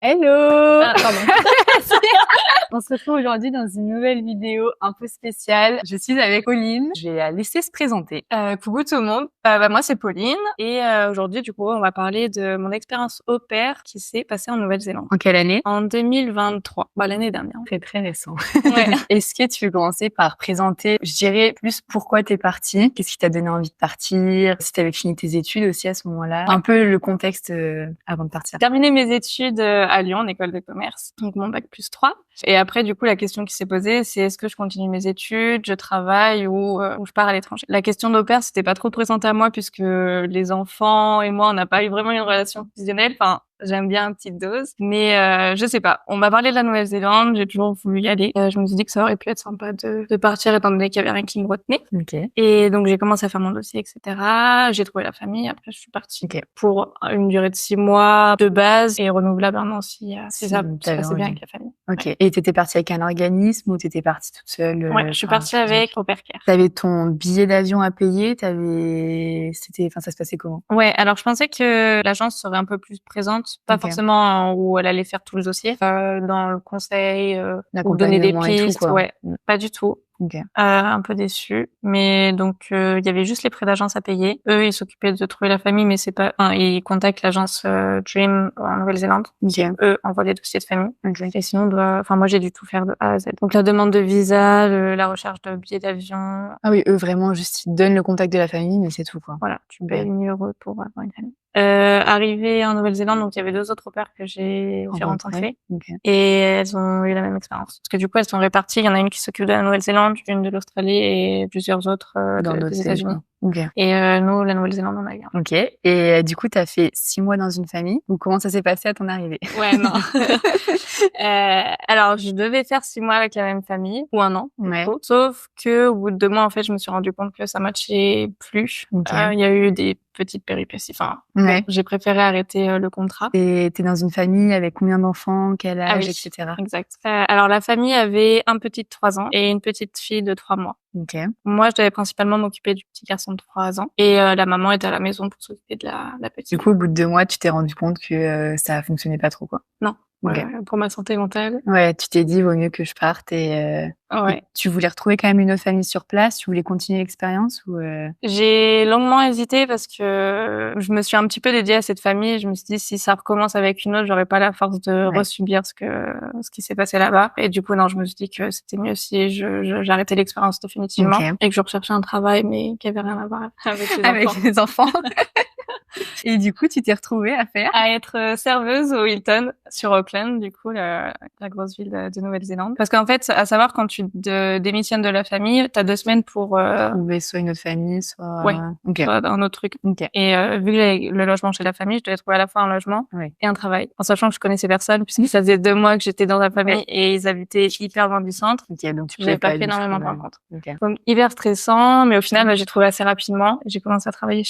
Hello! Ah, pardon. On se retrouve aujourd'hui dans une nouvelle vidéo un peu spéciale. Je suis avec Pauline. Je vais la laisser se présenter. Coucou tout le monde. Moi c'est Pauline et aujourd'hui du coup on va parler de mon expérience au pair qui s'est passée en Nouvelle-Zélande. En quelle année? En 2023, l'année dernière. C'est très récent. Ouais. Est-ce que tu veux commencer par présenter, je dirais, plus pourquoi t'es partie? Qu'est-ce qui t'a donné envie de partir? Si t'avais fini tes études aussi à ce moment-là. Ouais. Un peu le contexte avant de partir. J'ai terminé mes études à Lyon, en école de commerce, donc mon bac +3. Et après, du coup, la question qui s'est posée, c'est est-ce que je continue mes études, je travaille ou je pars à l'étranger. La question d'au pair, c'était pas trop présente à moi puisque les enfants et moi, on n'a pas eu vraiment une relation fusionnelle. Enfin, j'aime bien une petite dose, mais je sais pas. On m'a parlé de la Nouvelle-Zélande, j'ai toujours voulu y aller. Je me suis dit que ça aurait pu être sympa de partir étant donné qu'il y avait rien qui me retenait. Ok. Et donc j'ai commencé à faire mon dossier, etc. J'ai trouvé la famille. Après, je suis partie Ok. pour une durée de 6 mois de base et renouvelable un an si ça se t'avais passait bien envie. avec la famille. Ok. Ouais. Et t'étais partie avec un organisme ou t'étais partie toute seule? Ouais, je suis par partie un truc avec Au Pair Care. T'avais ton billet d'avion à payer, ça se passait comment? Ouais, alors je pensais que l'agence serait un peu plus présente, pas Ok. forcément où elle allait faire tout le dossier, dans le conseil, ou donner des L'accompagnement et tout, pistes, quoi. ouais, pas du tout. Ok. Un peu déçue, mais donc il y avait juste les frais d'agence à payer. Eux, ils s'occupaient de trouver la famille, mais c'est pas, enfin, ils contactent l'agence Dream en Nouvelle-Zélande. Ok. Eux envoient les dossiers de famille. Ok. Et sinon, moi j'ai dû tout faire de A à Z. Donc la demande de visa, la recherche de billets d'avion. Ah oui, eux, vraiment, juste, ils te donnent le contact de la famille, mais c'est tout, quoi. Voilà, tu Ok. payes 1 000 € pour avoir une famille. Arrivée en Nouvelle-Zélande, donc il y avait 2 autres au pair que j'ai rencontrés. Ok. Et elles ont eu la même expérience. Parce que du coup, elles sont réparties. Il y en a une qui s'occupe de la Nouvelle-Zélande, une de l'Australie et plusieurs autres Dans d'autres des pays, États-Unis. quoi. Ok. Et nous, la Nouvelle-Zélande, on a eu un. Ok. Et du coup, t'as fait 6 mois dans une famille, ou comment ça s'est passé à ton arrivée? Ouais, non. Alors, je devais faire 6 mois avec la même famille, ou 1 an, du Ouais. coup. Sauf que, au bout de 2 mois, en fait, je me suis rendu compte que ça matchait plus. Ok. Il y a eu des petites péripéties. Enfin, Ouais. j'ai préféré arrêter le contrat. T'es dans une famille avec combien d'enfants, quel Ah âge, oui, etc. exact. Alors, la famille avait un petit de 3 ans et une petite fille de 3 mois. Ok. Moi, je devais principalement m'occuper du petit garçon de 3 ans. Et la maman était à la maison pour s'occuper de la petite. Du coup, au bout de 2 mois, tu t'es rendu compte que ça fonctionnait pas trop, quoi. Non. Ok. Pour ma santé mentale. Ouais, tu t'es dit, vaut mieux que je parte et Ouais. tu voulais retrouver quand même une autre famille sur place? Tu voulais continuer l'expérience ou J'ai longuement hésité parce que je me suis un petit peu dédiée à cette famille. Je me suis dit, si ça recommence avec une autre, j'aurais pas la force de Ouais. resubir ce qui s'est passé là-bas. Et du coup, non, je me suis dit que c'était mieux si j'arrêtais l'expérience définitivement. Ok. Et que je recherchais un travail, mais qui avait rien à voir avec les avec enfants. les enfants? Et du coup, tu t'es retrouvée à faire? À être serveuse au Hilton sur Auckland, du coup, la grosse ville de Nouvelle-Zélande. Parce qu'en fait, à savoir, quand tu démissionnes de la famille, t'as 2 semaines pour Trouver soit une autre famille, soit... Ouais. Ok. soit un autre truc. Ok. Et vu que le logement chez la famille, je devais trouver à la fois un logement Ouais. et un travail. En sachant que je connaissais personne, puisque ça faisait 2 mois que j'étais dans la famille et ils habitaient hyper loin du centre. Ok, donc tu J'avais pouvais pas pas fait du énormément tout, de rencontres. Ok. Donc hyper stressant, mais au final, j'ai trouvé assez rapidement. J'ai commencé à travailler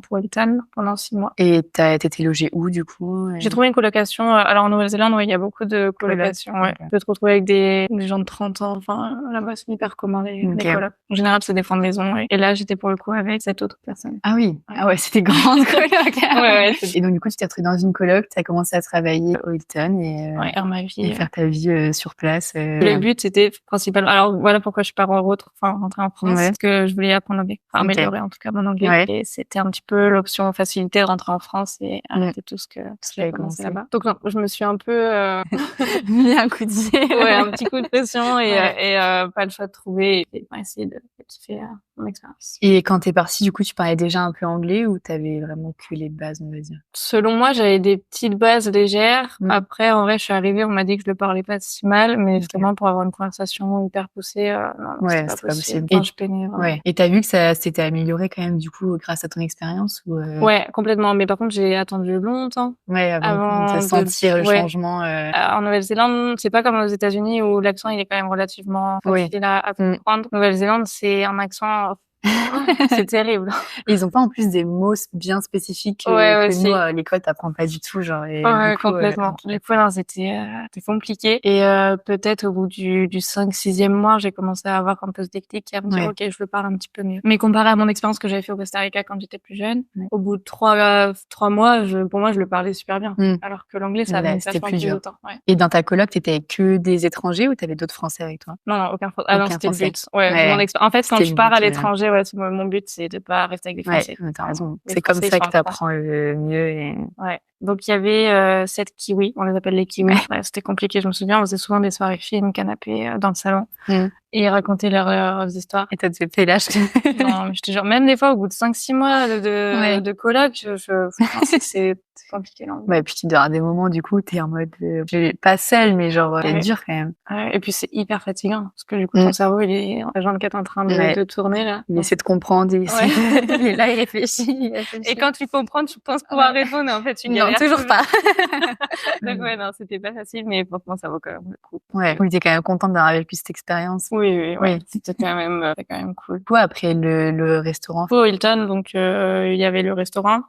pour Hilton pendant 6 mois. Et t'étais logée où, du coup? J'ai trouvé une colocation. Alors en Nouvelle-Zélande, ouais, il y a beaucoup de colocations. Ouais. Ok. Tu peux te retrouver avec des gens de 30 ans. Enfin, là-bas, c'est hyper commun les Ok. colocs. En général, c'est des fonds de maison. Et là, j'étais pour le coup avec cette autre personne. Ah oui. Ouais. Ah ouais, c'était grande coloc. Ouais. Et donc, du coup, tu t'es retrouvée dans une coloc, t'as commencé à travailler au Hilton Ouais, faire ma vie. et faire ta vie sur place. Le but, c'était principalement, alors voilà pourquoi je pars rentrer en France, Ouais. parce que je voulais apprendre l'anglais, enfin, Ok. améliorer en tout cas mon anglais. Ouais. Et c'était un petit peu l'option facilité de rentrer en France et arrêter tout ce que j'avais j'ai commencé commencé. là-bas. Donc non, je me suis un peu mis un coup de pied. ouais, un petit coup de pression et, Ouais. pas le choix de trouver et essayer de kiffer mon expérience. Et quand t'es partie, du coup, tu parlais déjà un peu anglais ou t'avais vraiment que les bases, on va dire? Selon moi, j'avais des petites bases légères. Après, en vrai, je suis arrivée, on m'a dit que je le parlais pas si mal, mais vraiment pour avoir une conversation hyper poussée, non, Ouais, c'était pas possible. Et, Enfin, je peinais vraiment. ouais. Et t'as vu que ça s'était amélioré quand même, du coup, grâce à ton expérience ou Ouais, complètement. Mais par contre, j'ai attendu longtemps. Ouais, avant de sentir le changement. En Nouvelle-Zélande, c'est pas comme aux États-Unis où l'accent il est quand même relativement facile à comprendre. Nouvelle-Zélande, c'est un accent C'est terrible. Et ils ont pas en plus des mots bien spécifiques Ouais, que aussi. nous, à l'école, t'apprends pas du tout, genre, et Ouais, du coup, complètement. Du coup, non, c'était compliqué. Et peut-être au bout du 5-6e mois, j'ai commencé à avoir un peu ce déclic et à me dire, Ouais. OK, je le parle un petit peu mieux. Mais comparé à mon expérience que j'avais fait au Costa Rica quand j'étais plus jeune, Ouais. au bout de 3 mois, pour moi, je le parlais super bien. Alors que l'anglais, ça a Là, mis c'était vachement plus plus de dur. temps. Ouais. Et dans ta coloc, t'étais avec que des étrangers ou t'avais d'autres Français avec toi? Non, aucun Français. Ah non, Aucun c'était le Français. but. Ouais, Ouais. En fait, quand C'était je le pars but, à l'étranger, ouais, mon but, c'est de pas rester avec des Ouais, Français. t'as raison. Les C'est comme Français, ils ça sont que incroyables. t'apprends le mieux et... Ouais. Donc il y avait 7 kiwis, on les appelle les kiwis. Ouais, c'était compliqué, je me souviens, on faisait souvent des soirées films, canapé dans le salon. Et ils racontaient leurs histoires. Et t'as fait l'âge. Non, mais je te jure, même des fois, au bout de 5-6 mois de coloc, franchement, c'est compliqué, là. Ouais, puis tu dois avoir des moments, du coup, t'es en mode, pas seule, mais genre, c'est dur quand même. Ouais, et puis c'est hyper fatigant, parce que du coup, ton cerveau, il est en 24 en train de tourner, là. Il essaie de comprendre, il est là, il réfléchit, Et quand tu comprends, tu penses pouvoir répondre, et en fait, tu galères. Non, toujours pas. Donc ouais, non, c'était pas facile, mais franchement, ça vaut quand même le coup. Ouais. Oui, t'es quand même contente d'avoir vécu cette expérience. Oui. C'était quand même cool. Toi, après le restaurant. Au Hilton, donc, il y avait le restaurant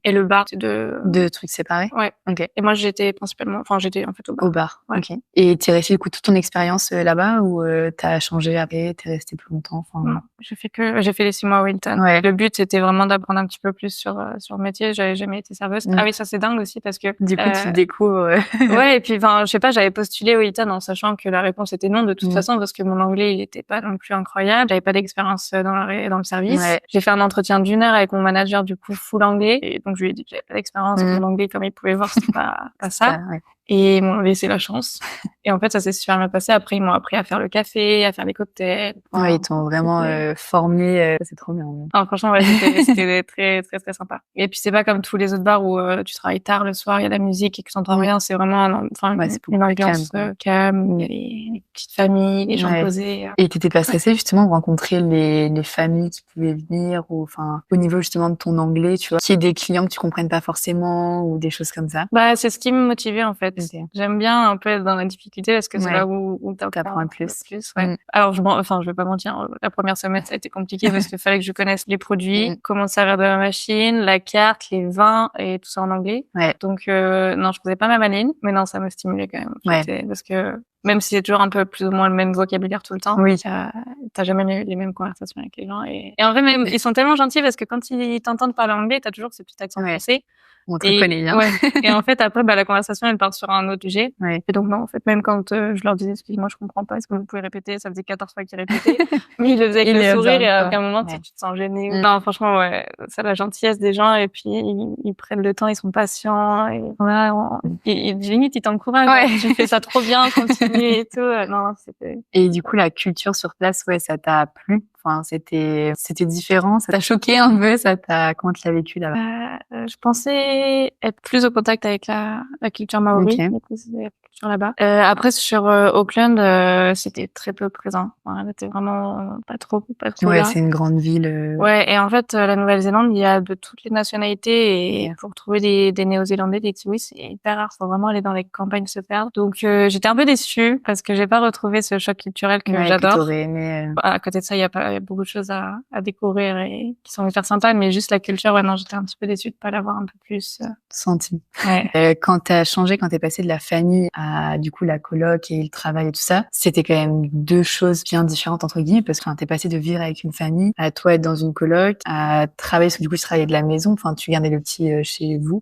et le bar. Deux trucs séparés? Ouais. Ok. Et moi, j'étais en fait au bar. Au bar. Ouais. Ok. Et t'es resté, du coup, toute ton expérience là-bas ou t'as changé après, t'es resté plus longtemps? Non, j'ai fait les 6 mois au Hilton. Ouais. Le but, c'était vraiment d'apprendre un petit peu plus sur le métier. J'avais jamais été serveuse. Ah oui, ça, c'est dingue aussi parce que. Du coup, tu découvres. Ouais, et puis, je sais pas, j'avais postulé au Hilton en sachant que la réponse était non de toute façon parce que mon anglais, il était pas non plus incroyable. J'avais pas d'expérience dans le service. Ouais. J'ai fait un entretien d'1 heure avec mon manager, du coup, full anglais. Et donc, je lui ai dit que j'avais pas d'expérience. Mon anglais, comme il pouvait voir, c'était pas ça. Ouais. Et ils m'ont laissé la chance. Et en fait, ça s'est super bien passé. Après, ils m'ont appris à faire le café, à faire les cocktails. Ouais, ils t'ont vraiment formé. C'est trop bien. Alors, franchement, ouais, c'était très, très, très sympa. Et puis, c'est pas comme tous les autres bars où tu travailles tard le soir, il y a de la musique et que t'entends rien. C'est vraiment, une ambiance calme. Il y a les petites familles, les gens posés. Et t'étais pas stressée, justement, de rencontrer les familles qui pouvaient venir ou, enfin, au niveau, justement, de ton anglais, tu vois, qu'il y ait des clients que tu comprennes pas forcément ou des choses comme ça? Bah, c'est ce qui me motivait, en fait. Okay. J'aime bien un peu être dans la difficulté parce que c'est là où t'apprends plus. Ouais. Alors, je vais pas mentir, la première semaine, ça a été compliqué parce qu'il fallait que je connaisse les produits, comment servir de la machine, la carte, les vins et tout ça en anglais. Ouais. Donc, non, je faisais pas ma maline, mais non, ça me stimulait quand même. Ouais. Parce que même si c'est toujours un peu plus ou moins le même vocabulaire tout le temps, t'as jamais les mêmes conversations avec les gens. Et en vrai, même, ils sont tellement gentils parce que quand ils t'entendent parler anglais, t'as toujours ce petit accent français. On te connaît bien. Ouais. Et en fait, après, la conversation, elle part sur un autre sujet. Ouais. Et donc, non, en fait, même quand je leur disais, excusez-moi, je comprends pas, est-ce que vous pouvez répéter? Ça faisait 14 fois qu'ils répétaient. Mais ils le faisaient avec le sourire et à aucun moment, tu te sens gêné. Non, franchement, ouais, c'est la gentillesse des gens et puis ils prennent le temps, ils sont patients et limite, ils t'encouragent. Ouais. Tu fais ça trop bien, continue et tout. Non, c'était... Et du coup, la culture sur place, ça t'a plu? Enfin, c'était différent, ça t'a choqué un peu, comment tu l'as vécu là-bas? Je pensais être plus au contact avec la culture maori. Okay. La culture là-bas. Après, sur Auckland, c'était très peu présent. Enfin, c'était vraiment pas trop ouais, là. C'est une grande ville. Ouais, et en fait, la Nouvelle-Zélande, il y a de toutes les nationalités et pour trouver des Néo-Zélandais, des Kiwis, c'est hyper rare. Faut vraiment aller dans les campagnes se perdre. Donc, j'étais un peu déçue parce que j'ai pas retrouvé ce choc culturel que j'adore. Que t'aurais aimé. À côté de ça, il y a beaucoup de choses à découvrir et qui sont hyper sympas, mais juste la culture, non, j'étais un petit peu déçue de pas l'avoir un peu plus senti. Ouais. Quand t'es passé de la famille à du coup la coloc et le travail et tout ça, c'était quand même deux choses bien différentes entre guillemets parce que t'es passé de vivre avec une famille à toi être dans une coloc, à travailler parce que du coup tu travaillais de la maison, enfin tu gardais le petit chez vous,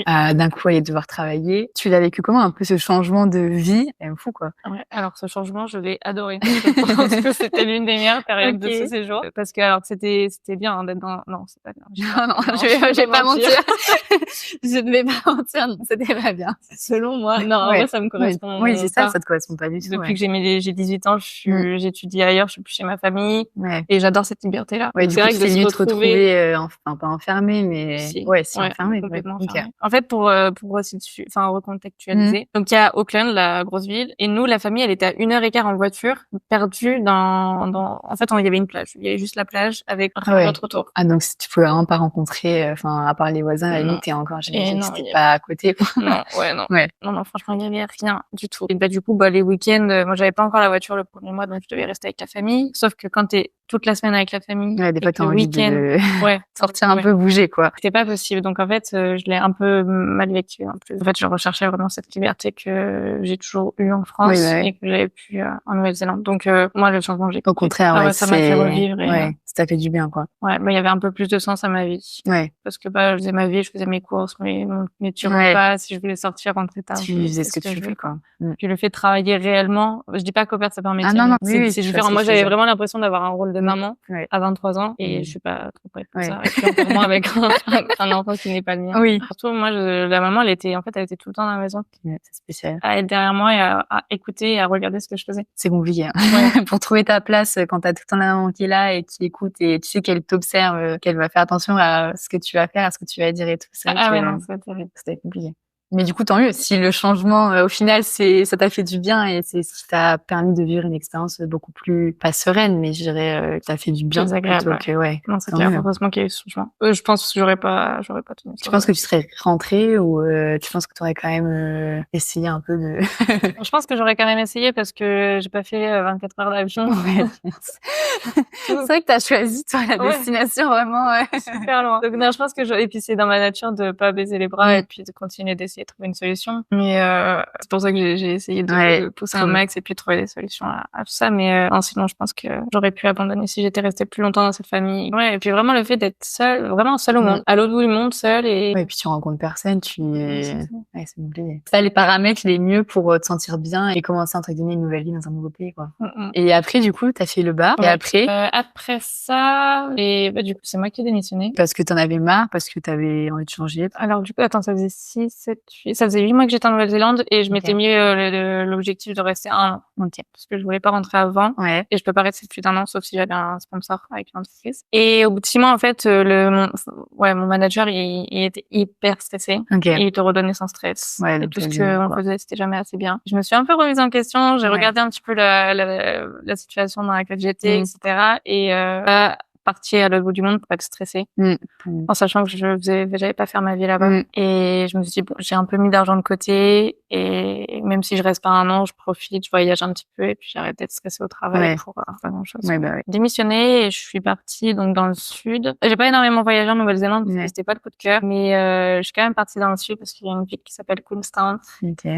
à d'un coup aller devoir travailler. Tu l'as vécu comment un peu ce changement de vie? C'est fou quoi. Ouais. Alors ce changement, je l'ai adoré. Je pense que c'était l'une des meilleures périodes de ce séjour parce que alors c'était bien d'être dans... Non, c'est pas bien. Non, je vais pas mentir. Je ne vais pas mentir, non, c'était pas bien. Selon moi, non, en vrai, ça me correspond. Oui, c'est ça te correspond pas du tout. Depuis que j'ai 18 ans, j'étudie ailleurs, je suis plus chez ma famille et j'adore cette liberté-là. Ouais, c'est vrai que c'est mieux de se retrouver, pas enfermé, mais si enfermé. Complètement enfermé. En fait, pour recontextualiser. Donc il y a Auckland, la grosse ville, et nous, la famille, elle était à 1h15 en voiture, perdue en fait, il y avait une plage. Il y avait juste la plage avec notre autour. Ah, donc tu pouvais vraiment pas rencontrer, à part les voisins, à la limite, t'es encore, j'imagine que c'était pas à côté, quoi. Non, franchement, il y avait rien du tout. Et du coup, les week-ends, moi, j'avais pas encore la voiture le premier mois, donc je devais rester avec la famille. Sauf que quand t'es toute la semaine avec la famille. Ouais, des fois, et t'as le envie week-end, de ouais, sortir un ouais. peu, bouger, quoi. C'était pas possible. Donc, en fait, je l'ai un peu mal vécu, en plus. En fait, je recherchais vraiment cette liberté que j'ai toujours eue en France Oui, bah ouais. et que j'avais pu en Nouvelle-Zélande. Donc, moi, le changement, j'ai Au compris. contraire, Ah ouais, ouais, ça m'a fait revivre et, ouais, ça fait du bien, quoi. ouais, bah, il y avait un peu plus de sens à ma vie. Ouais. Parce que, bah, je faisais ma vie, je faisais mes courses, mes petits Ouais. repas. Si je voulais sortir, rentrer tard, Tu je faisais fais ce que tu je fais, veux, quoi. Puis le fait de travailler réellement, je dis pas qu'au père, c'est pas un Ah métier, non, mais non, oui, c'est je vois différent. ce que Moi, tu veux j'avais dire. vraiment l'impression d'avoir un rôle de maman Ouais. à 23 ans et je suis pas trop prête pour Ouais. ça. Et puis encore moins avec un enfant qui n'est pas le mien. Oui. Surtout, moi, la maman, elle était tout le temps dans la maison. Ouais, c'est spécial. À être derrière moi et à écouter et à regarder ce que je faisais. C'est compliqué, hein. Ouais. Pour trouver ta place quand t'as tout le temps la maman qui est là et qui écoute et tu sais qu'elle t'observe, qu'elle va faire attention à ce que tu vas faire, à ce que tu vas dire et tout. C'est vrai Ah que ouais, non, c'est terrible. c'était compliqué. Mais du coup, tant mieux. Si le changement, au final, ça t'a fait du bien et c'est ce qui t'a permis de vivre une expérience beaucoup plus, pas sereine, mais je dirais, qui t'a fait du bien Plus agréable, plutôt que, ouais. Non, c'est Tant clair. mieux. Heureusement qu'il y a eu ce changement. Je pense que j'aurais pas tenu. Tu penses que tu serais rentrée ou tu penses que tu aurais quand même essayé un peu de... Je pense que j'aurais quand même essayé parce que j'ai pas fait 24 heures d'avion. Ouais. C'est vrai que t'as choisi, toi, la Ouais. destination vraiment, ouais. Super loin. Donc non, je pense que et puis c'est dans ma nature de pas baisser les bras et puis de continuer d'essayer de trouver une solution. Mais c'est pour ça que j'ai essayé de pousser un max et puis de trouver des solutions à tout ça. Mais non, sinon je pense que j'aurais pu abandonner si j'étais restée plus longtemps dans cette famille. Ouais, et puis vraiment le fait d'être seule, vraiment seule au monde, à l'autre bout du monde, seule et... Ouais, et puis tu rencontres personne, ouais, c'est compliqué. C'est pas les paramètres les mieux pour te sentir bien et commencer entre guillemets une nouvelle vie dans un nouveau pays, quoi. Et après, du coup, t'as fait le bar. Ouais. Et après ça, et bah, du coup, c'est moi qui ai démissionné. Parce que t'en avais marre, parce que t'avais envie de changer. Alors, du coup, attends, ça faisait 6, 7, 8, ça faisait 8 mois que j'étais en Nouvelle-Zélande et je m'étais mis l'objectif de rester 1 an. Ok. Parce que je voulais pas rentrer avant. Ouais. Et je peux pas rester plus d'1 an, sauf si j'avais un sponsor avec une entreprise. Et au bout de 6 mois, en fait, mon manager, il était hyper stressé. Ok. Et il te redonnait sans stress. Ouais, et tout ce qu'on faisait, c'était jamais assez bien. Je me suis un peu remise en question. J'ai regardé un petit peu la situation dans laquelle j'étais, etc. Et, partie à l'autre bout du monde pour être stressée. En sachant que j'allais pas faire ma vie là-bas. Et je me suis dit, bon, j'ai un peu mis d'argent de côté et même si je reste pas 1 an, je profite, je voyage un petit peu et puis j'arrête d'être stressée au travail pour pas grand chose. Démissionner et je suis partie donc dans le sud. J'ai pas énormément voyagé en Nouvelle-Zélande parce que c'était pas le coup de cœur, mais je suis quand même partie dans le sud parce qu'il y a une ville qui s'appelle Queenstown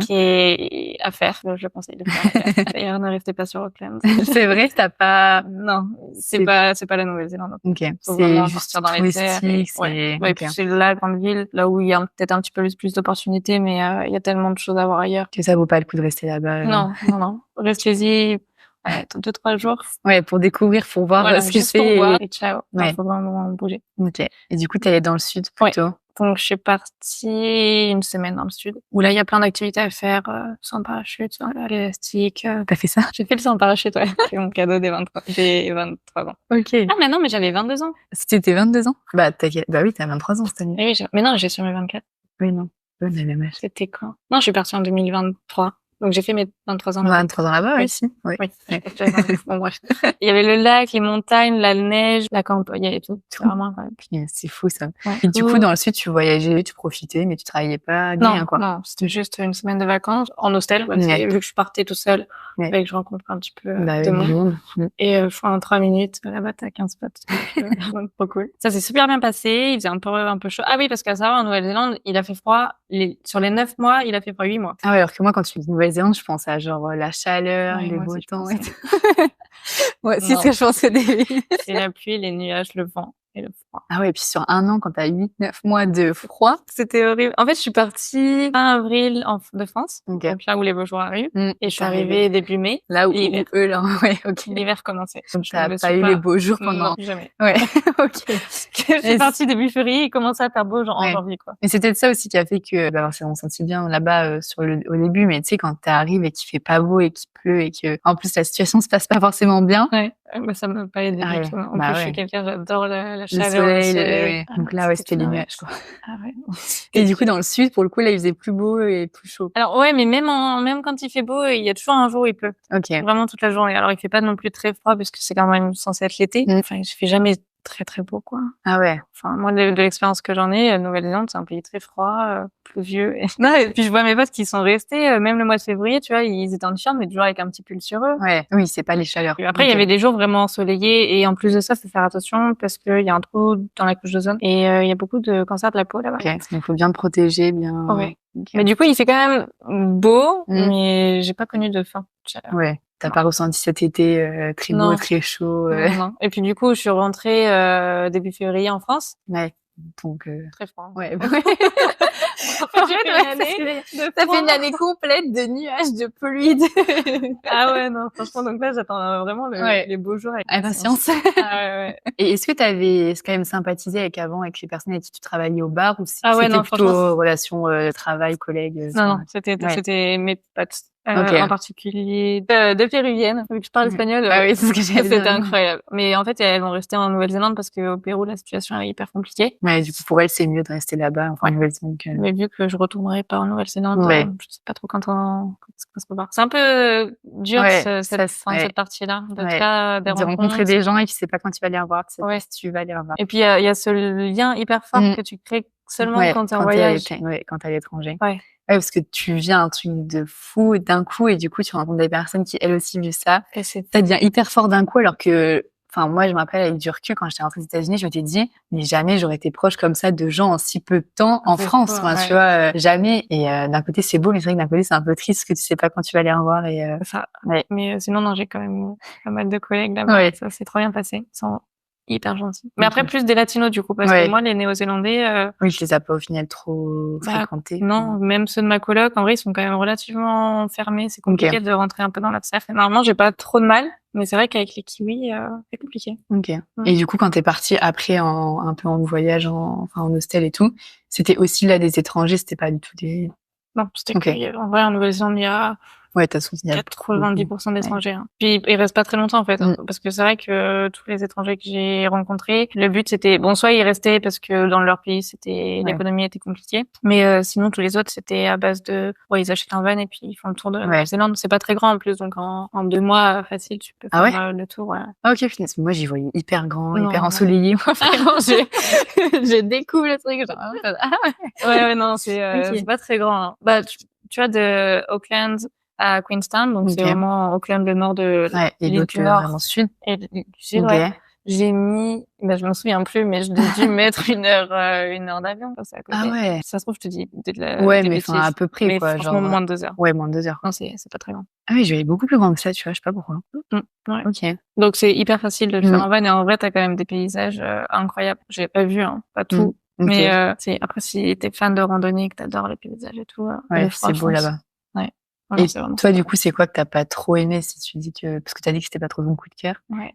qui est à faire. Je le conseille de faire. D'ailleurs, ne restez pas sur Auckland. C'est vrai, t'as pas... Non, c'est pas la Nouvelle-Zélande. Ok, c'est juste dans touristique, et puis c'est la grande ville, là où il y a peut-être un petit peu plus d'opportunités, mais il y a tellement de choses à voir ailleurs. Que ça vaut pas le coup de rester là-bas. Non. Restez-y 2-3 jours. Ouais, pour découvrir, pour voir ce que c'est. Et ciao. Il faut vraiment bouger. Ok. Et du coup, t'es allée dans le sud plutôt. Donc, je suis partie 1 semaine dans le sud, où là, il y a plein d'activités à faire, sans parachute, sans l'élastique. T'as fait ça? J'ai fait le sans parachute, ouais. C'est mon cadeau des 23 ans. Ok. Ah, mais non, mais j'avais 22 ans. C'était tes 22 ans? Bah oui, t'as 23 ans cette année. Oui, mais non, j'ai sur mes 24. Oui, non. On a le même âge. C'était quand? Non, je suis partie en 2023. Donc, j'ai fait mes 23 ans là-bas. 23 ans là-bas, aussi. Oui. Bon, bref. Il y avait le lac, les montagnes, la neige, la campagne, il y avait tout. C'est vraiment incroyable. C'est fou, ça. Et du coup, dans le sud, tu voyageais, tu profitais, mais tu travaillais pas, rien, quoi. Non, c'était juste 1 semaine de vacances en hostel, vu que je partais tout seul, et que je rencontre un petit peu de monde. Et en 3 minutes, là-bas, t'as 15 potes. Trop cool. Ça s'est super bien passé, il faisait un peu chaud. Ah oui, parce qu'à savoir, en Nouvelle-Zélande, il a fait froid, sur les 9 mois, il a fait froid 8 mois. Ah ouais, alors que moi, quand tu dis Nouvelle-Zélande, je pense à genre la chaleur, les beaux temps et tout. Ouais, c'est ce que je pense au début. C'est la pluie, les nuages, le vent et le froid. Ah ouais, et puis sur 1 an, quand t'as 8-9 mois de froid. C'était horrible. En fait, je suis partie fin avril de France. Donc là où les beaux jours arrivent. Et je suis arrivée début mai. Là où eux, là, l'hiver commençait. Donc t'as pas eu les beaux jours pendant... Non, jamais. Ouais, ok. Je suis partie début février, il commençait à faire beau, genre en janvier, quoi. Mais c'est peut-être ça aussi qui a fait que, on s'en sentit bien là-bas au début, mais tu sais, quand t'arrives et qu'il fait pas beau et qu'il pleut et que, en plus, la situation se passe pas forcément bien. Ouais. Bah, ça m'a pas aidé du tout. En plus, je suis quelqu'un, j'adore la chaleur, le soleil. Donc là, c'était les nuages, quoi. Ah ouais. Et du coup, dans le sud, pour le coup, là, il faisait plus beau et plus chaud. Alors, ouais, mais même quand il fait beau, il y a toujours un jour où il pleut. Ok. Vraiment toute la journée. Alors, il fait pas non plus très froid parce que c'est quand même censé être l'été. Enfin, il fait jamais très très beau quoi. Ah ouais. Enfin moi de l'expérience que j'en ai, Nouvelle-Zélande c'est un pays très froid, pluvieux. Et... Non et puis je vois mes potes qui sont restés même le mois de février, tu vois, ils étaient en t-shirt mais toujours avec un petit pull sur eux. Ouais. Oui, c'est pas les chaleurs. Et après il y avait des jours vraiment ensoleillés et en plus de ça faut faire attention parce qu'il y a un trou dans la couche d'ozone et il y a beaucoup de cancer de la peau là-bas. Ok. Donc faut bien te protéger, bien. Ouais. Okay. Mais du coup il fait quand même beau, mais j'ai pas connu de fin. Ouais. T'as pas ressenti cet été très beau, très chaud. Non. Et puis du coup, je suis rentrée début février en France. Ouais. Donc très froid. Ouais. En fait, j'ai fait une année complète de nuages, de pluie. Ah ouais, non, franchement, donc là, j'attends vraiment les beaux jours avec impatience. Ouais. Et est-ce que t'avais quand même sympathisé avec les personnes avec qui tu travaillais au bar ou non, plutôt relation travail, collègues? Non, c'était mes potes. En particulier de péruviennes, vu que je parle espagnol. Ah oui, c'est ce que j'ai dit. C'était incroyable. Mais en fait, elles vont rester en Nouvelle-Zélande parce qu'au Pérou, la situation est hyper compliquée. Ouais, du coup, pour elles, c'est mieux de rester là-bas, enfin, en Nouvelle-Zélande. Mais vu que je retournerai pas en Nouvelle-Zélande, je sais pas trop quand ça se part. C'est un peu dur, cette partie-là. De rencontrer des gens et tu sais pas quand tu vas les revoir, tu sais pas si tu vas les revoir. Et puis, il y a ce lien hyper fort que tu crées seulement quand t'es en voyage. Quand t'es à l'étranger. Ouais. Ouais, parce que tu viens un truc de fou d'un coup et du coup, tu rencontres des personnes qui, elles aussi, vivent ça. Et ça devient hyper fort d'un coup alors que, enfin, moi, je me rappelle avec du recul, quand j'étais rentrée aux États-Unis, je m'étais dit, mais jamais j'aurais été proche comme ça de gens en si peu de temps en France. Enfin, tu vois, jamais. Et d'un côté, c'est beau, mais c'est vrai que d'un côté, c'est un peu triste que tu sais pas quand tu vas les revoir. Et ça. Ouais. Mais sinon, non, j'ai quand même pas mal de collègues là-bas. Ouais. Ça s'est trop bien passé. Ils sont hyper gentils. Mais après, plus des latinos, du coup, parce que moi, les néo-zélandais... Oui, je les ai pas au final trop fréquentés. Non, même ceux de ma coloc, en vrai, ils sont quand même relativement fermés. C'est compliqué de rentrer un peu dans leur cercle. Normalement, j'ai pas trop de mal, mais c'est vrai qu'avec les kiwis, c'est compliqué. Ok. Et du coup, quand t'es partie après un peu en voyage, en hostel et tout, c'était aussi là des étrangers, c'était pas du tout des... Non, c'était en vrai, en Nouvelle-Zélande, il y a... Ouais, t'as soutenu 90% d'étrangers. Hein. Puis ils restent pas très longtemps en fait, parce que c'est vrai que tous les étrangers que j'ai rencontrés, le but c'était soit ils restaient parce que dans leur pays l'économie était compliquée, mais sinon tous les autres c'était à base de ils achètent un van et puis ils font le tour de la Nouvelle-Zélande. C'est pas très grand en plus, donc en 2 mois facile tu peux faire le tour. Ah ok, finalement moi j'y voyais hyper grand, hyper ensoleillé. Moi vraiment je découvre le truc. Ouais non c'est pas très grand. Hein. Bah tu vois de Auckland à Queenstown, donc c'est vraiment Auckland, le nord de l'île du Nord, vraiment sud. Et du sud, j'ai mis, je m'en souviens plus, mais je dû mettre une heure d'avion, ça à côté. Ah ouais. Ça se trouve, je te dis des mais enfin, à peu près, mais quoi. Franchement, moins de 2 heures. Ouais, moins de 2 heures. Non, c'est pas très grand. Ah oui, je voyais beaucoup plus grand que ça, tu vois, je sais pas pourquoi. Ouais. Ok. Donc, c'est hyper facile de le faire en van, et en vrai, t'as quand même des paysages incroyables. J'ai pas vu, pas tout. Mais, après, si t'es fan de randonnée, que t'adores les paysages et tout, c'est beau là-bas. Ouais. Et toi, du coup, c'est quoi que t'as pas trop aimé si tu dis parce que t'as dit que c'était pas trop ton coup de cœur? Ouais.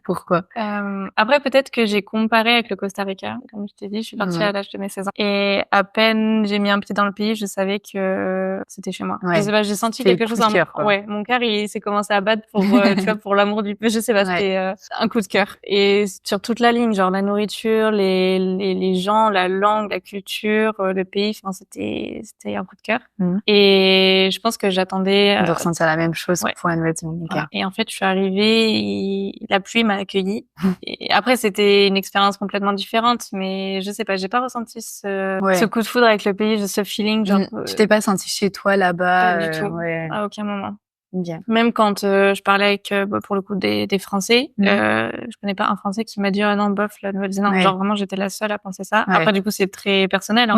Pourquoi? Après, peut-être que j'ai comparé avec le Costa Rica. Comme je t'ai dit, je suis partie à l'âge de mes 16 ans. Et à peine j'ai mis un pied dans le pays, je savais que c'était chez moi. Je sais pas, j'ai senti quelque chose mon cœur, il s'est commencé à battre pour, tu vois, pour l'amour du pays. Je sais pas, c'était un coup de cœur. Et sur toute la ligne, genre la nourriture, les gens, la langue, la culture, le pays, enfin, c'était un coup de cœur. Et je pense que j'attendais de ressentir la même chose pour la Nouvelle-Zélande. Et en fait, je suis arrivée, et la pluie m'a accueillie. Et après, c'était une expérience complètement différente, mais je sais pas, j'ai pas ressenti ce coup de foudre avec le pays, ce feeling genre. Tu t'es pas senti chez toi là-bas? Pas du tout. À aucun moment. Bien. Même quand je parlais avec pour le coup des Français, je connais pas un Français qui m'a dit non bof la Nouvelle-Zélande. Genre vraiment j'étais la seule à penser ça. Après du coup c'est très personnel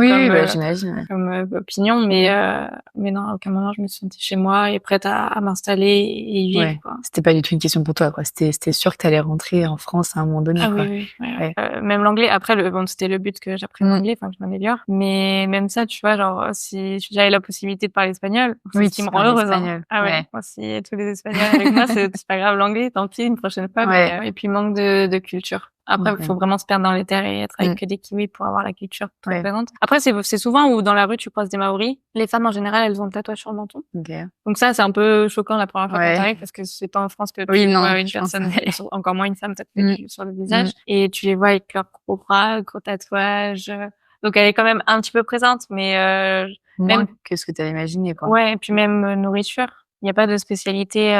j'imagine. Comme opinion, mais non à aucun moment je me suis sentie chez moi et prête à m'installer et y vivre. Quoi. C'était pas du tout une question pour toi quoi. C'était sûr que t'allais rentrer en France à un moment donné. Ah quoi. Oui. Même l'anglais. Après c'était le but que j'apprenne l'anglais, enfin que je m'améliore. Mais même ça tu vois genre si j'avais la possibilité de parler espagnol, c'est ce qui me rend heureuse. Ah ouais. Si tous les Espagnols avec moi, c'est pas grave. L'anglais, tant pis, une prochaine fois. Et puis, manque de culture. Après, il faut vraiment se perdre dans les terres et être avec que des kiwis pour avoir la culture présente. Après, c'est souvent où dans la rue, tu croises des Maoris. Les femmes, en général, elles ont le tatouage sur le menton. Donc ça, c'est un peu choquant la première fois quand t'arrives parce que c'est pas en France que tu vois une personne, encore moins une femme tatouée sur le visage. Et tu les vois avec leurs gros bras, gros tatouages. Donc, elle est quand même un petit peu présente, mais moins que ce que t'avais imaginé, quoi. Ouais, et puis même nourriture. Il y a pas de spécialité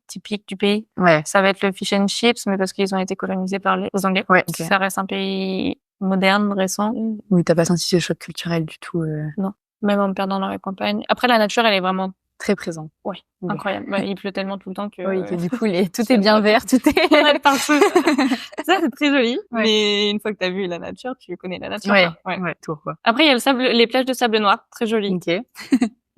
typique du pays. Ouais. Ça va être le fish and chips, mais parce qu'ils ont été colonisés par les Anglais. Ouais. Okay. Ça reste un pays moderne, récent. Oui, t'as pas senti ce choc culturel du tout. Non, même en me perdant dans la campagne. Après, la nature, elle est vraiment très présent. Ouais, okay. Incroyable. Bah, il pleut tellement tout le temps que. Oui, que du coup, tout est bien vert, tout est partout. Ça, c'est très joli. Ouais. Mais une fois que t'as vu la nature, tu connais la nature. Ouais, ouais, tout quoi. Après, il y a les plages de sable noir, très jolies. Ok.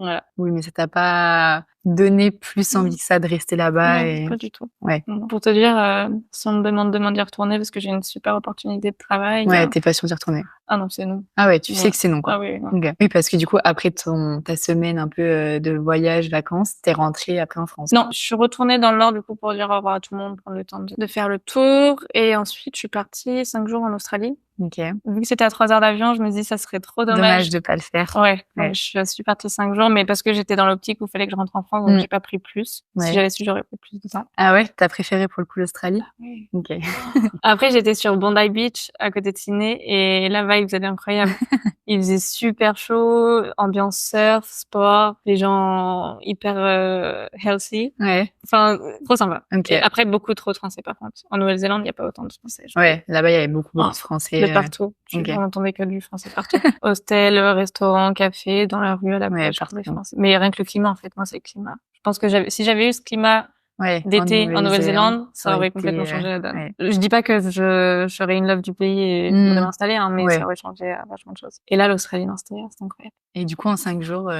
Voilà. Oui, mais ça t'a pas donné plus envie que ça de rester là-bas. Non, pas du tout. Ouais. Pour te dire, si on me demande d'y retourner parce que j'ai une super opportunité de travail. Ouais, t'es pas sûre d'y retourner. Ah non, c'est non. Ah ouais, tu sais que c'est non, quoi. Ah oui, non. Okay. Oui, parce que du coup, après ta semaine un peu de voyage, vacances, t'es rentrée après en France. Non, je suis retournée dans le Nord, du coup, pour dire au revoir à tout le monde, prendre le temps de faire le tour. Et ensuite, je suis partie 5 jours en Australie. Ok. Vu que c'était à 3 heures d'avion, je me dis ça serait trop dommage de pas le faire. Ouais. Donc, je suis partie 5 jours, mais parce que j'étais dans l'optique où il fallait que je rentre en France, donc j'ai pas pris plus. Ouais. Si j'avais su, j'aurais pris plus de temps. Ah ouais, t'as préféré pour le coup l'Australie? Oui. Ok. Après, j'étais sur Bondi Beach, à côté de Sydney, et là, vibe, c'était incroyable. Il faisait super chaud, ambiance surf, sport, les gens hyper healthy. Ouais. Enfin, trop sympa. Ok. Et après, beaucoup trop de Français, par contre. En Nouvelle-Zélande, il n'y a pas autant de Français. Ouais, là-bas, il y avait beaucoup de Français. De partout. On entendait que du français partout. Hostel, restaurant, café, dans la rue, à la plage, des Français. Mais rien que le climat, en fait, moi, c'est le climat. Je pense que si j'avais eu ce climat d'été en Nouvelle-Zélande, ça aurait complètement changé la donne. Ouais. Je dis pas que je serais une love du pays et de m'installer, hein, mais ça aurait changé vachement de choses. Et là, l'Australie, c'était incroyable. Et du coup, en 5 jours,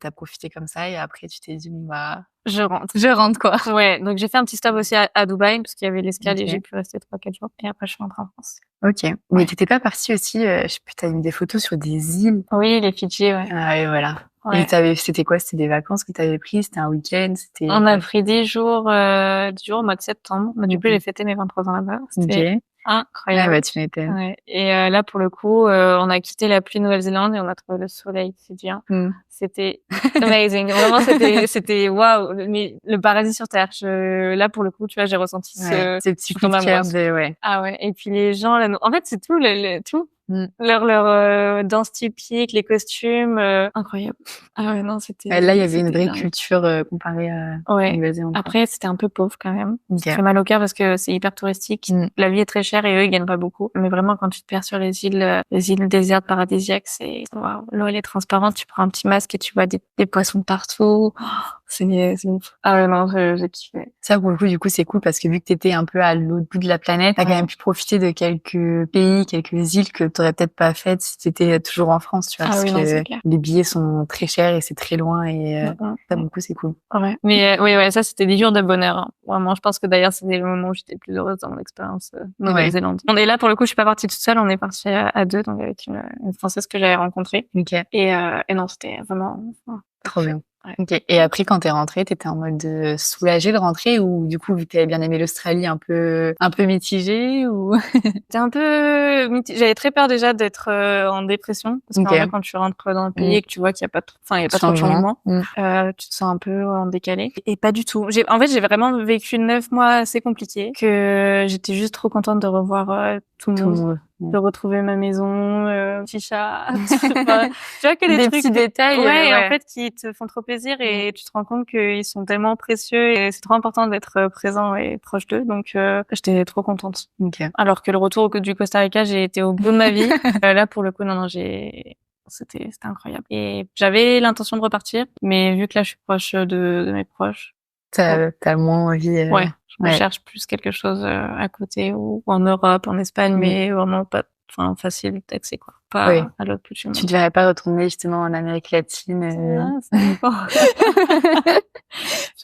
t'as profité comme ça et après, tu t'es dit, bah, je rentre. Je rentre, quoi. Ouais. Donc, j'ai fait un petit stop aussi à Dubaï parce qu'il y avait l'escale et j'ai pu rester 3-4 jours. Et après, je suis rentrée en France. Ok. Mais t'étais pas partie aussi, je sais plus, t'as mis des photos sur des îles. Oui, les Fidji, ouais. Ah ouais, voilà. Ouais. Et c'était quoi? C'était des vacances que t'avais prises? C'était un week-end? On a pris 10 jours au mois de septembre. Mais du coup, j'ai fêté mes 23 ans là-bas. C'était incroyable. Ah ouais, tu m'étais. Ouais. Et là, pour le coup, on a quitté la pluie Nouvelle-Zélande et on a trouvé le soleil fidjien. C'était amazing. Vraiment, c'était waouh. Mais le paradis sur terre. Là, pour le coup, tu vois, j'ai ressenti ce petit coup de cœur de, Ah ouais. Et puis les gens, là, en fait, c'est tout, tout. Leur danse typique, les costumes, incroyable. Ah ouais, non, c'était. Là, il y avait une vraie culture comparée à Nouvelle-Zélande. Après, c'était un peu pauvre quand même. Ça fait mal au cœur parce que c'est hyper touristique. La vie est très chère et eux, ils gagnent pas beaucoup. Mais vraiment, quand tu te perds sur les îles désertes paradisiaques, c'est waouh. L'eau, elle est transparente. Tu prends un petit masque et tu vois des poissons partout. Oh, c'est ouf. Ah ouais, non, j'ai kiffé. Ça, pour le coup, du coup, c'est cool parce que vu que t'étais un peu à l'autre bout de la planète, t'as quand même pu profiter de quelques pays, quelques îles que t'aurais peut-être pas faites si t'étais toujours en France, tu vois, parce que les billets sont très chers et c'est très loin et ça, pour le coup, c'est cool. Ouais. Mais ouais, ça, c'était des jours de bonheur. Hein. Vraiment, je pense que d'ailleurs, c'était le moment où j'étais le plus heureuse dans mon expérience Nouvelle-Zélande. On est là, pour le coup, je suis pas partie toute seule, on est partie à 2, donc avec une Française que j'avais rencontrée. Et non, c'était vraiment... Trop bien. Ok. Et après, quand t'es rentrée, t'étais en mode soulagée de rentrer ou du coup, vu que t'avais bien aimé l'Australie, un peu mitigée ou? C'était un peu j'avais très peur déjà d'être en dépression parce qu'en vrai, quand tu rentres dans le pays et que tu vois qu'il y a pas trop de changement, tu te sens un peu en décalé. Et pas du tout. En fait, j'ai vraiment vécu 9 mois assez compliqués que j'étais juste trop contente de revoir tout le monde. De retrouver ma maison, petit chat, tu vois que des trucs, petits détails, en fait, qui te font trop plaisir et tu te rends compte qu'ils sont tellement précieux et c'est trop important d'être présent et proche d'eux. Donc, j'étais trop contente. Alors que le retour du Costa Rica, j'ai été au bout de ma vie. Là, pour le coup, non, c'était incroyable. Et j'avais l'intention de repartir, mais vu que là, je suis proche de mes proches. T'as moins envie. Je cherche plus quelque chose à côté ou en Europe, en Espagne, mais vraiment pas, facile d'accès, quoi. Pas à l'autre bout du monde. Tu ne devrais pas retourner justement en Amérique latine. Ça dépend.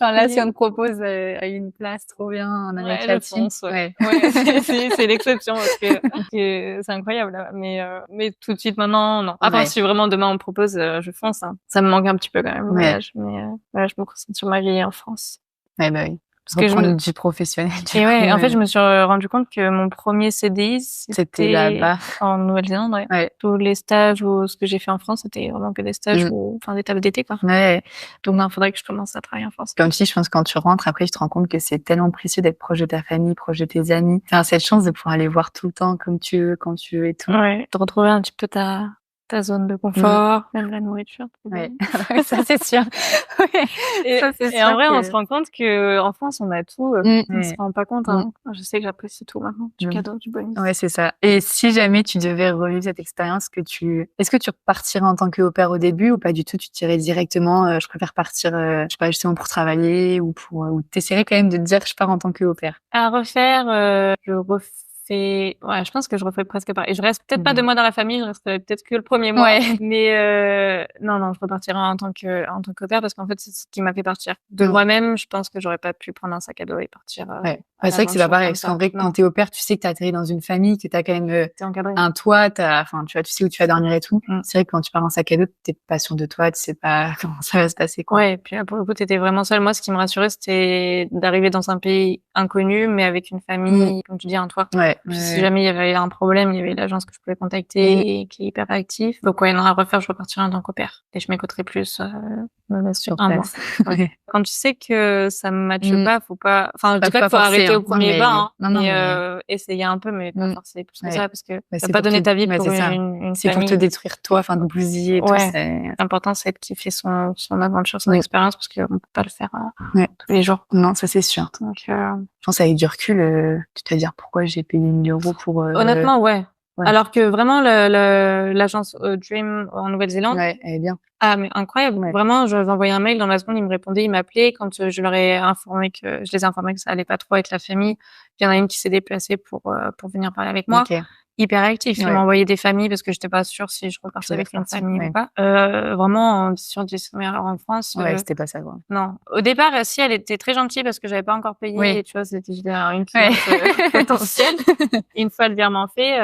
Genre là, si on te propose une place trop bien en Amérique latine. C'est l'exception parce que c'est incroyable là. Mais tout de suite maintenant, non. Après, si vraiment demain on me propose, je fonce. Hein. Ça me manque un petit peu quand même le voyage, mais je me concentre sur ma vie en France. Ouais, bah oui. Parce que du professionnel. En fait, je me suis rendu compte que mon premier CDI, c'était là-bas. En Nouvelle-Zélande, Tous les stages ou ce que j'ai fait en France, c'était vraiment que des stages ou, des tables d'été, quoi. Donc, non, faudrait que je commence à travailler en France. Comme tu dis, je pense que quand tu rentres, après, tu te rends compte que c'est tellement précieux d'être proche de ta famille, proche de tes amis. Enfin, cette chance de pouvoir les voir tout le temps comme tu veux, quand tu veux et tout. Ouais. De retrouver un petit peu ta ta zone de confort, même la nourriture. Ouais, ça c'est sûr. Ouais. Et, Ça, c'est et sûr en vrai, que... on se rend compte que en France, on a tout. On se rend pas compte. Hein. Je sais que j'apprécie tout maintenant. Du cadeau, du bonus. Ouais, c'est ça. Et si jamais tu devais revivre cette expérience, est-ce que tu repartirais en tant que au pair au début ou pas du tout? Tu te dirais directement, je préfère partir, je sais pas, justement pour travailler ou t'essaierais quand même de te dire, je pars en tant que au pair. À refaire, je refais. Ouais, je pense que je refais presque pareil. Je reste peut-être pas 2 mois dans la famille, je resterai peut-être que le premier mois. Ouais. Mais non, je repartirai en tant qu'au pair parce qu'en fait, c'est ce qui m'a fait partir. De moi-même, je pense que j'aurais pas pu prendre un sac à dos et partir. Ouais. C'est vrai que c'est pas pareil. Parce qu'en vrai, quand t'es au pair, tu sais que t'as atterri dans une famille, que t'as quand même un toit, enfin, tu vois, tu sais où tu vas dormir et tout. C'est vrai que quand tu pars en sac à dos, t'es pas sûr de toi, tu sais pas comment ça va se passer, quoi. Ouais, et puis là, pour le coup, t'étais vraiment seule. Moi, ce qui me rassurait, c'était d'arriver dans un pays inconnu, mais avec une famille, comme tu dis, un toit. Ouais. Puis si jamais il y avait un problème, il y avait l'agence que je pouvais contacter et qui est hyper actif. Donc ouais, non, à refaire, je repartirais en tant qu'au pair. Et je m'écouterais plus sur un mois. Ouais. Quand tu sais que ça me matche pas, faut pas... Enfin, je dis pas qu'il faut arrêter au premier bain, hein, mais essayer un peu, mais pas forcer plus que ça, parce que t'as pas donné ta vie pour une famille. C'est pour te détruire toi, enfin, de bousiller et tout. L'important, c'est de kiffer son aventure, son expérience, parce qu'on peut pas le faire tous les jours. Non, ça c'est sûr. Donc, je pense avec du recul, tu te vas dire pourquoi j'ai payé 1 000 € pour... Honnêtement, ouais. Alors que vraiment, l'agence Dream en Nouvelle-Zélande. Ouais, elle est bien. Ah, mais incroyable. Ouais. Vraiment, je leur ai envoyé un mail dans la seconde, ils me répondaient, ils m'appelaient quand je les ai informés que ça allait pas trop avec la famille. Il y en a une qui s'est déplacée pour venir parler avec moi. Okay. Hyper actif. Ils m'ont envoyé des familles parce que j'étais pas sûre si je repartais avec une famille ou pas. Vraiment, sur 10 heures en France. Ouais, c'était pas ça, quoi. Non. Au départ, si, elle était très gentille parce que j'avais pas encore payé. Et tu vois, c'était une cliente potentielle. Une fois le virement fait,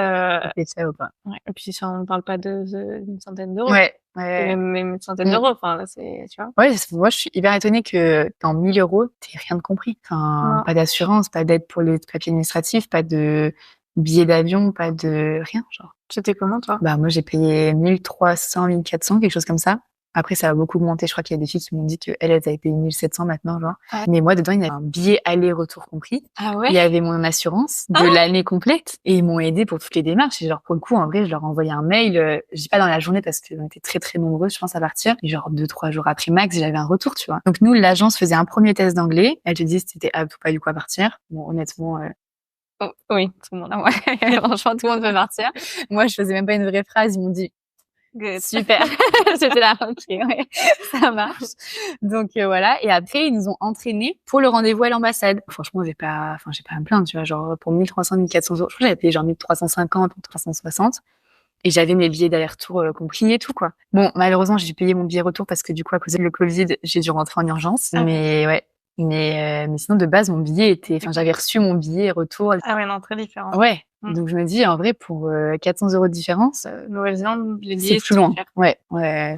c'était ça ou pas. Ouais. Et puis, si on parle pas d'une centaine d'euros. Ouais. Même une centaine d'euros. Enfin, là, c'est, tu vois. Ouais, moi, je suis hyper étonnée que dans 1 000 € t'aies rien de compris. Enfin, pas d'assurance, pas d'aide pour les papiers administratifs, pas de billet d'avion, pas de rien, genre. C'était comment, toi? Bah, moi, j'ai payé 1 300, 1 400, quelque chose comme ça. Après, ça a beaucoup augmenté. Je crois qu'il y a des filles qui m'ont dit qu'elles avaient payé 1 700 maintenant, genre. Ouais. Mais moi, dedans, il y avait un billet aller-retour compris. Ah ouais? Il y avait mon assurance de l'année complète. Et ils m'ont aidé pour toutes les démarches. Et genre, pour le coup, en vrai, je leur ai envoyé un mail. Je dis pas dans la journée parce qu'on était très, très nombreux, je pense, à partir. Et genre, 2-3 jours après max, j'avais un retour, tu vois. Donc, nous, l'agence faisait un premier test d'anglais. Elle te disait si t'étais apte ou pas du coup à partir. Bon, honnêtement, oui, tout le monde. Ouais. Franchement, tout le monde peut partir. Moi, je faisais même pas une vraie phrase. Ils m'ont dit, good. Super. J'étais là, ok, ouais, ça marche. Donc voilà. Et après, ils nous ont entraînés pour le rendez-vous à l'ambassade. Franchement, j'ai pas à me plaindre, tu vois. Genre pour 1 300, 1 400 €. Je crois que j'avais payé genre 1 350 ou 360. Et j'avais mes billets d'aller-retour compris et tout, quoi. Bon, malheureusement, j'ai payé mon billet retour parce que du coup, à cause de le Covid, j'ai dû rentrer en urgence. Mais ouais. Mais sinon, de base, mon billet j'avais reçu mon billet retour. Ah ouais, non, très différent. Ouais. Donc je me dis, en vrai, pour 400 € de différence, Nouvelle-Zélande, les billets, c'est plus loin. Ouais,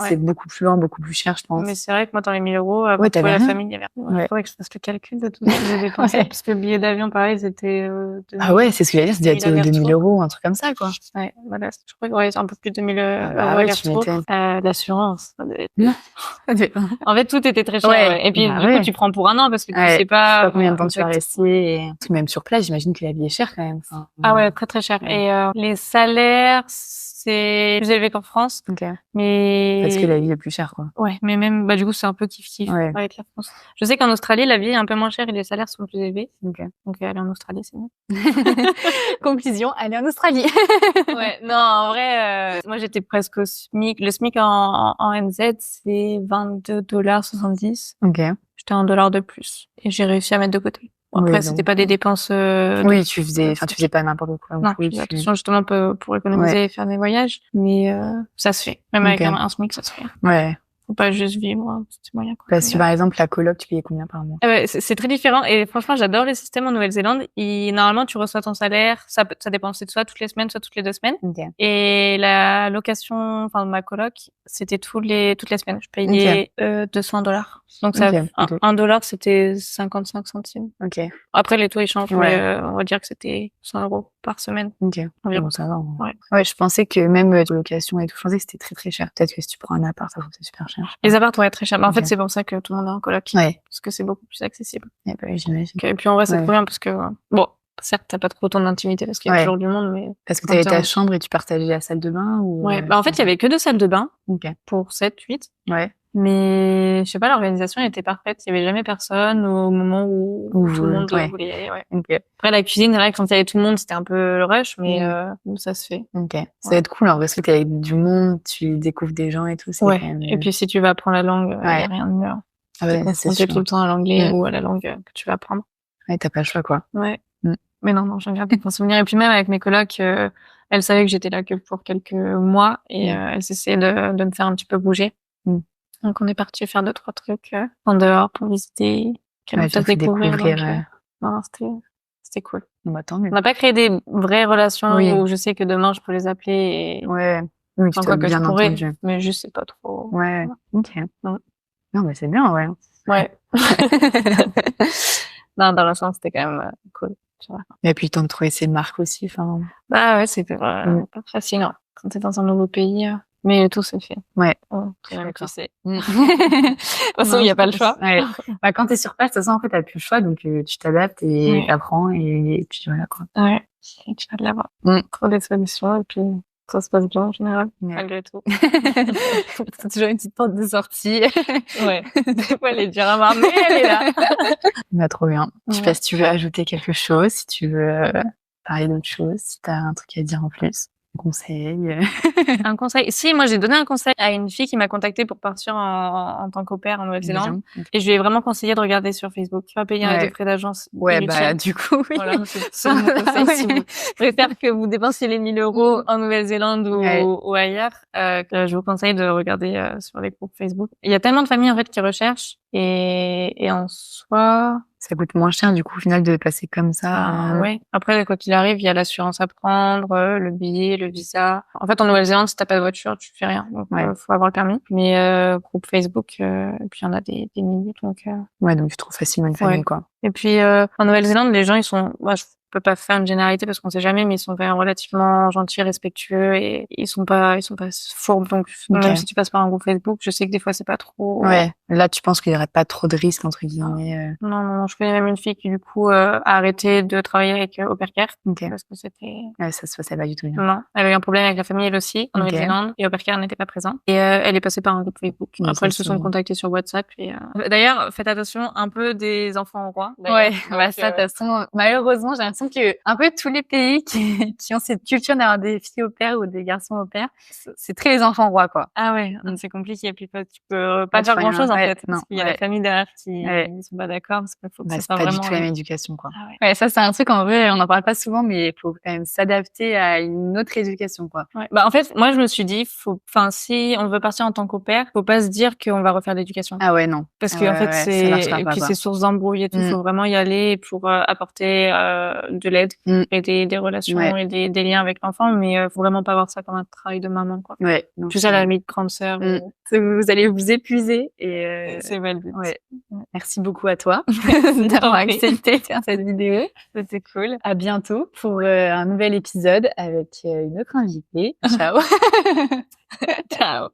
c'est beaucoup plus loin, beaucoup plus cher, je pense. Mais c'est vrai que moi, dans les 1 000 €, pour trouver la famille, il y avait rien. Il faudrait que je fasse le calcul de tout ce que j'ai dépensé. Parce que le billet d'avion, pareil, c'était... Ah ouais, c'est ce que j'allais dire, c'était 2 000 €, un truc comme ça, quoi. Ouais, voilà, je crois que c'est un peu plus de 2 000 € aller-retour. L'assurance. En fait, tout était très cher. Ouais. Et puis, du coup, tu prends pour un an parce que tu sais pas combien de temps tu vas rester. Et... Même sur place, j'imagine que la vie est chère quand même. Enfin, ah ouais, très très cher. Et les salaires, c'est plus élevé qu'en France. Okay. Mais parce que la vie est plus chère, quoi. Ouais, mais même du coup c'est un peu kiff-kiff avec la France. Je sais qu'en Australie la vie est un peu moins chère et les salaires sont plus élevés. Okay. Donc aller en Australie c'est mieux. Conclusion, aller en Australie. Ouais, non, en vrai moi j'étais presque au SMIC. Le SMIC en NZ c'est 22,70 $. OK. J'étais $1 de plus et j'ai réussi à mettre de côté. Bon, après, c'était pas des dépenses. Oui, tu faisais pas n'importe quoi. Non, je faisais attention justement pour économiser et faire des voyages. Mais ça se fait. Même avec un SMIC, ça se fait. Ouais. Faut pas juste vivre, c'est moyen, quoi. Parce que par exemple, la coloc, tu payais combien par mois? C'est très différent. Et franchement, j'adore les systèmes en Nouvelle-Zélande. Normalement, tu reçois ton salaire. Ça dépend, c'est soit toutes les semaines, soit toutes les 2 semaines. Okay. Et la location, de ma coloc, c'était toutes les semaines. Je payais 200 $. Donc ça, $1, c'était 55 centimes. Ok. Après, les taux, ils changent, mais on va dire que c'était 100 € par semaine. Ok. Environ. Bon, ça va. Ouais, je pensais que même la location et tout, je pensais que c'était très très cher. Peut-être que si tu prends un appart, ça c'est super cher. Les apparts, très cher. Mais en fait, c'est pour ça que tout le monde est en coloc. Ouais. Parce que c'est beaucoup plus accessible. J'imagine. Et puis en vrai, c'est trop bien parce que, bon, certes, t'as pas trop ton intimité parce qu'il y a toujours du monde, mais... Parce que t'avais ta chambre et tu partageais la salle de bain ou... Ouais, bah en fait, il y avait que 2 salles de bain. Pour 7, 8. Ouais. Mais je sais pas, l'organisation était parfaite. Il y avait jamais personne au moment où tout le monde voulait y aller. Ouais. Après la cuisine, c'est vrai que quand il y avait tout le monde, c'était un peu le rush, mais ça se fait. Ça va être cool en vrai, parce que t'es avec du monde, tu découvres des gens et tout. C'est quand même... Et puis si tu vas apprendre la langue, il y a rien de mieux. T'es confronté tout le temps à l'anglais ou à la langue que tu vas apprendre. Ouais, t'as pas le choix quoi. Ouais. Mais non, j'en garde un souvenir. Et puis même avec mes colocs, elles savaient que j'étais là que pour quelques mois et elles essayaient de me faire un petit peu bouger. Donc on est parti faire 2-3 trucs en dehors pour visiter, découvrir. Non, c'était cool. Bah, tant mieux. On n'a pas créé des vraies relations où je sais que demain je peux les appeler et... Oui, tu t'as bien entendu. Mais je sais pas trop. Ouais, ok. Non, mais c'est bien, ouais. Ouais. Non, dans l'ensemble, c'était quand même cool. Et puis, le temps de trouver ses marques aussi, enfin. Bah ouais, c'était pas facile, hein. Quand t'es dans un nouveau pays, mais tout se fait. Ouais. Tu sais. De toute façon, il n'y a pas le choix. Ouais. Bah, quand t'es sur place, de toute façon, en fait, t'as plus le choix, donc tu t'adaptes et t'apprends et puis voilà, quoi. Ouais. Et tu vas de l'avant. Trouver des solutions et puis ça se passe bien en général, malgré tout. T'as toujours une petite porte de sortie. Ouais. Des fois, elle est dure à voir, mais elle est là. Bah, trop bien. Je sais pas si tu veux ajouter quelque chose, si tu veux parler d'autre chose, si t'as un truc à dire en plus. Conseil. Un conseil. Si, moi, j'ai donné un conseil à une fille qui m'a contactée pour partir en tant qu'au pair en Nouvelle-Zélande. Et je lui ai vraiment conseillé de regarder sur Facebook. Tu vas payer des frais d'agence. Ouais, bah, du coup, oui. Voilà, c'est mon conseil. Si vous préférez que vous dépensiez les 1 000 € en Nouvelle-Zélande ou ailleurs, que je vous conseille de regarder sur les groupes Facebook. Il y a tellement de familles, en fait, qui recherchent. Et en soi... Ça coûte moins cher, du coup, au final, de passer comme ça. Ouais. Après, quoi qu'il arrive, il y a l'assurance à prendre, le billet, le visa. En fait, en Nouvelle-Zélande, si t'as pas de voiture, tu fais rien. Donc, faut avoir le permis. Mais, groupe Facebook, et puis il y en a des milliers, donc... Ouais, donc tu trouves facilement une famille, quoi. Et puis, en Nouvelle-Zélande, les gens, ils sont... Je peux pas faire une généralité parce qu'on sait jamais, mais ils sont quand même relativement gentils, respectueux et ils sont pas fourbes. Donc, même si tu passes par un groupe Facebook, je sais que des fois, c'est pas trop... Ouais. Là, tu penses qu'il y aurait pas trop de risques, entre guillemets. Non. Je connais même une fille qui, du coup, a arrêté de travailler avec Au Pair Care. Parce que c'était... Ça se passait pas du tout bien. Non. Elle a eu un problème avec la famille, elle aussi, en Nouvelle-Zélande. Et Au Pair Care n'était pas présent. Et elle est passée par un groupe Facebook. Après, elles se sont contactées sur WhatsApp. Et, D'ailleurs, faites attention un peu des enfants rois. Ouais, bah ça, de toute façon, malheureusement, j'ai l'impression que un peu tous les pays qui ont cette culture d'avoir des filles au pair ou des garçons au pair, c'est très les enfants rois, quoi. Ah ouais, c'est compliqué. Et puis tu peux pas faire grand chose en fait, parce qu'il y a la famille derrière qui sont pas d'accord, parce qu'il faut que ça soit vraiment. C'est pas du tout la même éducation, quoi. Ouais, ça c'est un truc en vrai, on en parle pas souvent, mais il faut quand même s'adapter à une autre éducation, quoi. Ouais. Bah en fait, moi je me suis dit, si on veut partir en tant qu'au pair, faut pas se dire qu'on va refaire l'éducation. Ah ouais, non. Parce que en fait c'est source d'embrouille et tout. Faut vraiment y aller pour apporter de l'aide et des relations et des liens avec l'enfant, mais faut vraiment pas voir ça comme un travail de maman, quoi. Ouais. Plus à la limite grande sœur. Vous allez vous épuiser et c'est mal vu. Ouais. Merci beaucoup à toi d'avoir accepté de faire cette vidéo. C'était cool. À bientôt pour un nouvel épisode avec une autre invitée. Ciao. Ciao.